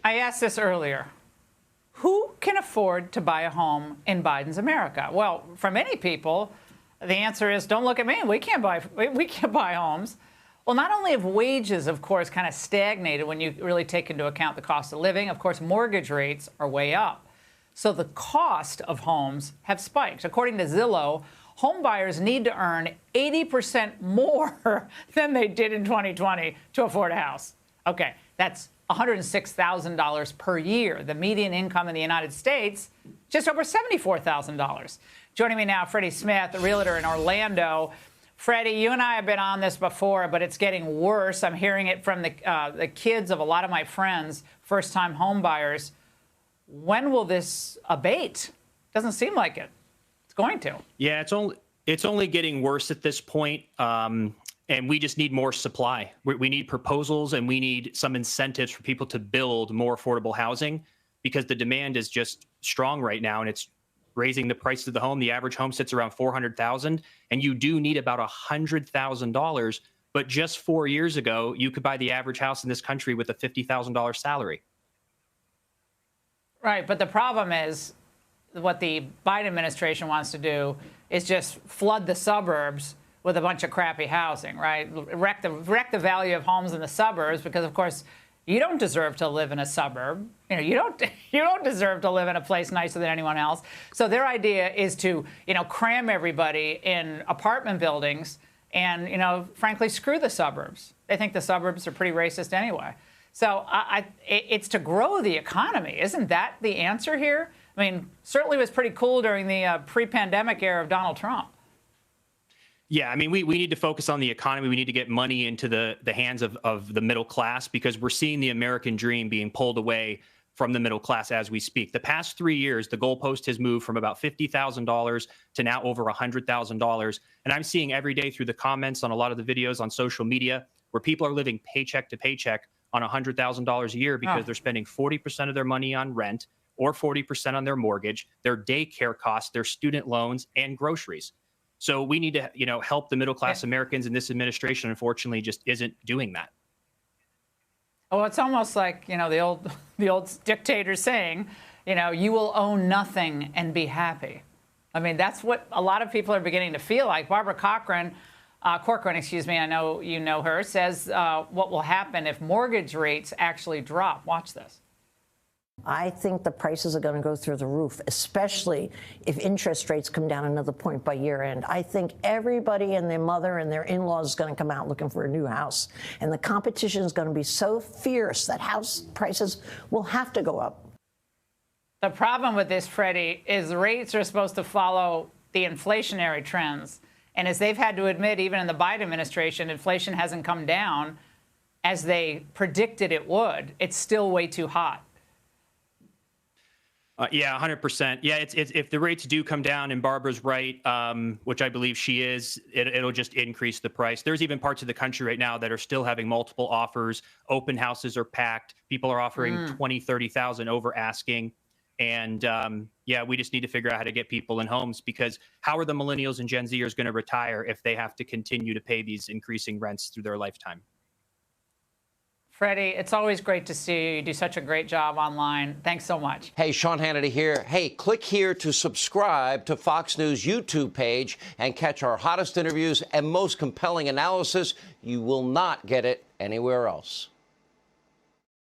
I asked this earlier. Who can afford to buy a home in Biden's America? Well, for many people, the answer is, don't look at me. We can't buy homes. Well, not only have wages, of course, kind of stagnated when you really take into account the cost of living, of course, mortgage rates are way up. So the cost of homes have spiked. According to Zillow, home buyers need to earn 80% more than they did in 2020 to afford a house. Okay, that's $106,000 per year. The median income in the United States, just over $74,000. Joining me now, Freddie Smith, a realtor in Orlando. Freddie, you and I have been on this before, but it's getting worse. I'm hearing it from the kids of a lot of my friends, first-time home buyers. When will this abate? Doesn't seem like it. It's going to. Yeah, it's only getting worse at this point. And we just need more supply. We need proposals, and we need some incentives for people to build more affordable housing, because the demand is just strong right now, and it's raising the price of the home. The average home sits around $400,000, and you do need about $100,000. But just 4 years ago, you could buy the average house in this country with a $50,000 salary. Right, but the problem is what the Biden administration wants to do is just flood the suburbs with a bunch of crappy housing, right? Wreck the value of homes in the suburbs, because, of course, you don't deserve to live in a suburb. You don't deserve to live in a place nicer than anyone else. So their idea is to, cram everybody in apartment buildings and, frankly, screw the suburbs. They think the suburbs are pretty racist anyway. So it's to grow the economy. Isn't that the answer here? I mean, certainly was pretty cool during the pre-pandemic era of Donald Trump. Yeah, I mean, we need to focus on the economy. We need to get money into the hands of the middle class, because we're seeing the American dream being pulled away from the middle class as we speak. The past 3 years, the goalpost has moved from about $50,000 to now over $100,000. And I'm seeing every day through the comments on a lot of the videos on social media where people are living paycheck to paycheck on $100,000 a year, because they're spending 40% of their money on rent or 40% on their mortgage, their daycare costs, their student loans, and groceries. So we need to, help the middle-class Americans, and this administration, unfortunately, just isn't doing that. Oh, it's almost like, the old dictator saying, you will own nothing and be happy. I mean, that's what a lot of people are beginning to feel like. Barbara Corcoran, I know you know her, says what will happen if mortgage rates actually drop. Watch this. I think the prices are going to go through the roof, especially if interest rates come down another point by year end. I think everybody and their mother and their in-laws is going to come out looking for a new house. And the competition is going to be so fierce that house prices will have to go up. The problem with this, Freddie, is rates are supposed to follow the inflationary trends. And as they've had to admit, even in the Biden administration, inflation hasn't come down as they predicted it would. It's still way too hot. Yeah, 100%. Yeah, it's if the rates do come down, and Barbara's right, which I believe she is, it'll just increase the price. There's even parts of the country right now that are still having multiple offers. Open houses are packed. People are offering 20, 30,000 over asking. And yeah, we just need to figure out how to get people in homes, because how are the millennials and Gen Zers going to retire if they have to continue to pay these increasing rents through their lifetime? Freddie, it's always great to see you. You do such a great job online. Thanks so much. Hey, Sean Hannity here. Hey, click here to subscribe to Fox News YouTube page and catch our hottest interviews and most compelling analysis. You will not get it anywhere else.